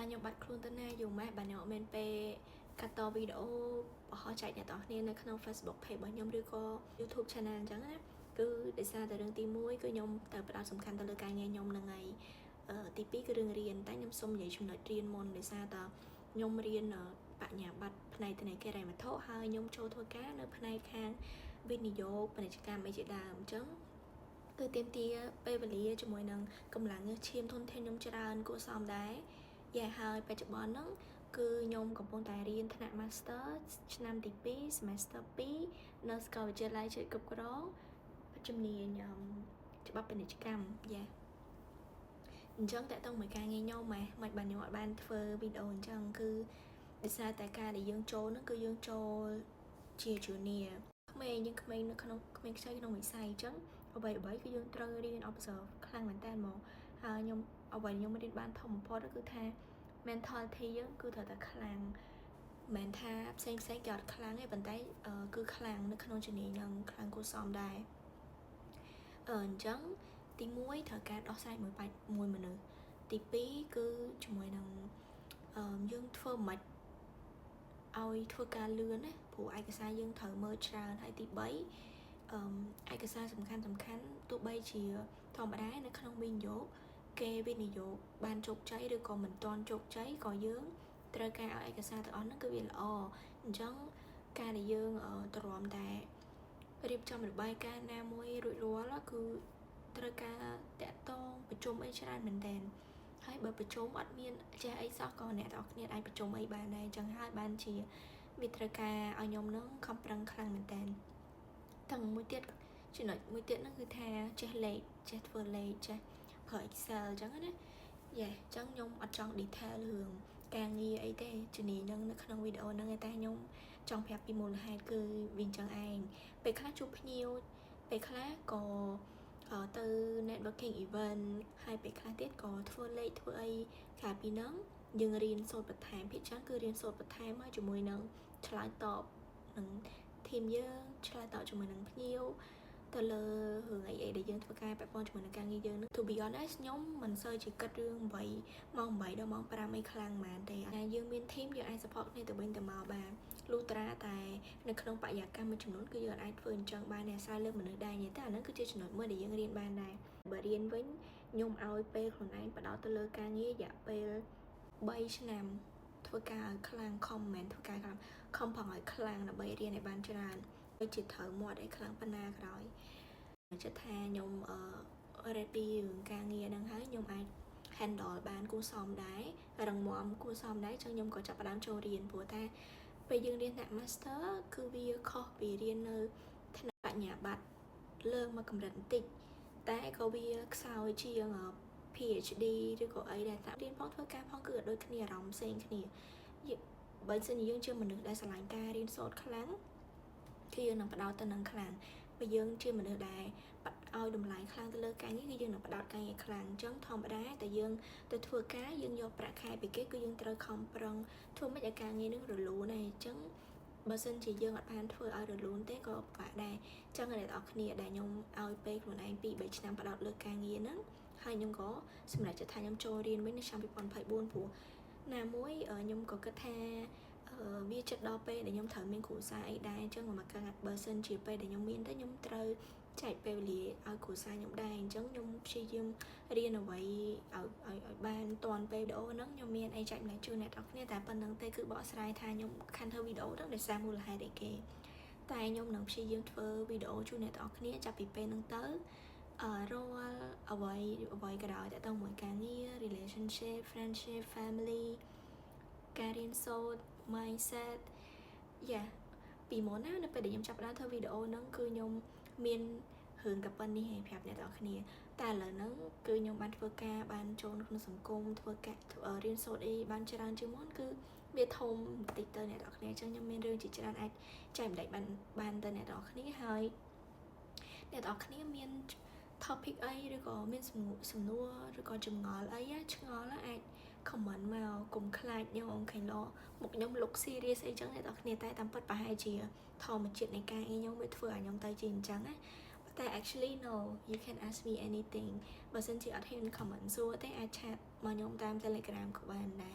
ខ្ញុំបាត់ខ្លួនទៅណាយូរម៉េចបាទខ្ញុំអត់មានពេលកាត់តវីដេអូបង្ហោះចែកអ្នកទាំងគ្នានៅក្នុង Facebook page របស់ខ្ញុំឬក៏ YouTube channel អញ្ចឹងណាគឺដោយសារតែរឿងទី1គឺខ្ញុំទៅផ្ដោតសំខាន់ទៅលើការងារខ្ញុំនឹងហើយទី2គឺរឿងរៀនតែខ្ញុំសុំនិយាយចំណុចរៀនមុនដោយសារតែខ្ញុំរៀនបញ្ញាបត្រផ្នែកធនាគារហិរញ្ញវត្ថុហើយខ្ញុំចូលធ្វើការនៅផ្នែកខាងវិនិយោគពាណិជ្ជកម្មអីជាដើមអញ្ចឹងគឺទាមទារពេលវេលាជាមួយនឹងកម្លាំងញើសឈាមធនធានខ្ញុំច្រើនគួរសមដែរយ៉ាហើយបច្ចុប្បន្នហ្នឹងគឺខ្ញុំកំពុងតែរៀនថ្នាក់ Master ឆ្នាំទី2 Semester 2នៅសាកលវិទ្យាល័យជាតិគ្រប់គ្រងជំនាញច្បាប់ពាណិជ្ជកម្មយ៉ាអញ្ចឹងតើតើមួយការងារខ្ញុំមិនបានខ្ញុំអត់បានធ្វើវីដេអូអញ្ចឹងគឺដោយសារតែការដែលយើងចូលហ្នឹងគឺយើងចូលជា junior ក្មេងនៅក្នុងក្មេងខ្ចីក្នុងវិស័យអញ្ចឹងអ្វីគឺយើងត្រូវរៀន observe ខ្លាំងមែនតើមកហើយខ្ញុំរៀនបានធំបំផុតគឺថា mentality យើងគឺត្រូវតែខ្លាំងមិនថាផ្សេងគេអត់ខ្លាំងទេប៉ុន្តែគឺខ្លាំងនៅក្នុងជំនាញហ្នឹងខ្លាំងគួរសមដែរអញ្ចឹងទី1ត្រូវការដោះស្រាយមួយមនុស្សទី2គឺជាមួយនឹងយើងធ្វើមិនឲ្យធ្វើការលឿនណាព្រោះឯកសារយើងត្រូវមើលច្រើនហើយទី3ឯកសារសំខាន់ទោះបីជាធម្មតានៅក្នុងវិនិយោគគេវិនិយោគបានជោគជ័យឬក៏មិនទាន់ជោគជ័យក៏យើងត្រូវការឲ្យឯកសារទាំងអស់ហ្នឹងគឺវាល្អអញ្ចឹងការដែលយើងទ្រាំតែរៀបចំរបាយការណ៍ណាមួយរួចរាល់គឺត្រូវការតាក់ទងប្រជុំអីច្រើនមែនទែនហើយបើប្រជុំអត់មានចេះអីសោះក៏អ្នកទាំងអស់គ្នាអាចប្រជុំអីបានដែរអញ្ចឹងហើយបានជាវាត្រូវការឲ្យខ្ញុំនឹងខំប្រឹងខ្លាំងមែនទែនទាំងមួយទៀតចំណុចមួយទៀតហ្នឹងគឺថាចេះលេខចេះធ្វើលេខចេះប្រើ Excel អញ្ចឹងណាយ៉ាអញ្ចឹងខ្ញុំអត់ចង់ detail រឿងការងារអីទេជំនាញហ្នឹងនៅក្នុងវីដេអូហ្នឹងតែខ្ញុំចង់ប្រាប់ពីមូលហេតុគឺវាអញ្ចឹងឯងពេលខ្លះជួបភ្ញៀវពេលខ្លះក៏ទៅ networking event ហើយពេលខ្លះទៀតក៏ធ្វើលេខធ្វើអីក្រៅពីហ្នឹងយើងរៀនសូត្របន្ថែមភាគច្រើនគឺរៀនសូត្របន្ថែមមកជាមួយនឹងឆ្លើយតបនឹងធីមយើងឆ្លើយតបជាមួយនឹងភ្ញៀវទៅលើរឿងអីដែលយើងធ្វើការពាក់ព័ន្ធជាមួយនឹងការងារយើងនឹង To be honest ខ្ញុំមិនសូវជាគិតរឿង8ម៉ោង8ដល់ម៉ោង5អីខ្លាំងមែនទេយើងមានធីមយើងអាច support គ្នាទៅវិញទៅមកបានលុះត្រាតែនៅក្នុងបរិយាកាសមួយចំនួនគឺយើងអាចធ្វើអញ្ចឹងបានអាស្រ័យលើមនុស្សដែរតែអាហ្នឹងគឺជាចំណុចមួយដែលយើងរៀនបានដែរបើរៀនវិញខ្ញុំឲ្យពេលខ្លួនឯងបដោតទៅលើការងាររយៈពេល3ឆ្នាំធ្វើការឲ្យខ្លាំងខំមែនធ្វើការខំប្រឹងឲ្យខ្លាំងដើម្បីរៀនឲ្យបានច្រើនដូចជាត្រូវមាត់ឲ្យខ្លាំងប៉ុណ្ណាក្រោយចិត្តថាខ្ញុំready រឿងការងារហ្នឹងហើយខ្ញុំអាច handle បានគួរសមដែររឹងមាំគួរសមដែរចឹងខ្ញុំក៏ចាប់ផ្ដើមចូលរៀនព្រោះថាពេលយើងរៀនថ្នាក់ Master គឺវាខុសពីរៀននៅថ្នាក់បញ្ញាបត្រលើកមកកម្រិតបន្តិចតែក៏វាខ្សោយជាង PhD ឬក៏អីដែរតាមរៀនផងធ្វើការផងគឺដូចគ្នាអារម្មណ៍ផ្សេងគ្នាបើសិនជាយើងជាមនុស្សដែលស្រឡាញ់ការរៀនសូត្រខ្លាំងគឺយើងនឹងបដោតទៅនឹងខ្លាំងបើយើងជាមនុស្សដែលឲ្យតម្លៃខ្លាំងទៅលើការងារគឺយើងនឹងបដោតការងារខ្លាំងអញ្ចឹងធម្មតាតែយើងទៅធ្វើការយើងយកប្រាក់ខែពីគេគឺយើងត្រូវខំប្រឹងធ្វើមិនឲ្យការងារនឹងរលូនដែរអញ្ចឹងបើសិនជាយើងអត់បានធ្វើឲ្យរលូនទេក៏ពិបាកដែរអញ្ចឹងអ្នកនរគ្នាដែលខ្ញុំឲ្យពេលខ្លួនឯង2-3ឆ្នាំបដោតលើការងារហ្នឹងហើយខ្ញុំក៏សម្រេចចិត្តថាខ្ញុំចូលរៀនវិញនៅឆ្នាំ2024ព្រោះណាមួយខ្ញុំក៏គិតថាវាចិត្តដល់ពេលដែលខ្ញុំត្រូវមានគ្រួសារអីដែរអញ្ចឹងមកកើតបើសិនជាពេលដែលខ្ញុំមានទៅខ្ញុំត្រូវចែកពេលវេលាឲ្យគ្រួសារខ្ញុំដែរអញ្ចឹងខ្ញុំព្យាយាមរៀនអ្វីឲ្យបានតាន់ពេលវីដេអូហ្នឹងខ្ញុំមានអីចែកម្លែកជូនអ្នកនរគ្នាតែប៉ុណ្្នឹងទេគឺបកស្រាយថាខ្ញុំខាន់ធ្វើវីដេអូហ្នឹងដោយសារមូលហេតុអីគេតែខ្ញុំនឹងព្យាយាមធ្វើវីដេអូជូនអ្នកនរគ្នាចាប់ពីពេលហ្នឹងទៅរាល់អ្វីក៏ដោយតើតើមួយការងារ relationship friendship family ការរៀនសូត្រ mindset ពីមុនណានៅពេលដែលខ្ញុំចាប់ផ្ដើមធ្វើវីដេអូហ្នឹងគឺខ្ញុំមានរឿងតែប៉ុណ្្នេះឯងប្រាប់អ្នកនរគ្នាតែឥឡូវហ្នឹងគឺខ្ញុំបានធ្វើការបានចូលក្នុងសង្គមធ្វើការរៀនសូត្រអីបានច្រើនជាងមុនគឺវាធំបន្តិចទៅអ្នកនរគ្នាអញ្ចឹងខ្ញុំមានរឿងជាច្រើនអាចចែកម្លែកបានទៅអ្នកនរគ្នាហើយអ្នកនរគ្នាមាន topic អីឬក៏មានសំណួរឬក៏ចម្ងល់អីឆ្ងល់អាច comment មកកុំខ្លាចខ្ញុំខេឡមកខ្ញុំ look serious អីចឹងអ្នកនរគ្នាតែតាមពិតប្រហែលជាធម្មជាតិនៃការងារខ្ញុំវាធ្វើឲ្យខ្ញុំទៅជាអញ្ចឹងណាតែ actually no you can ask me anything បើសិនជាអត់ហ៊ាន comment សួរទេអាចឆាតមកខ្ញុំតាម Telegram ក៏បានដែរ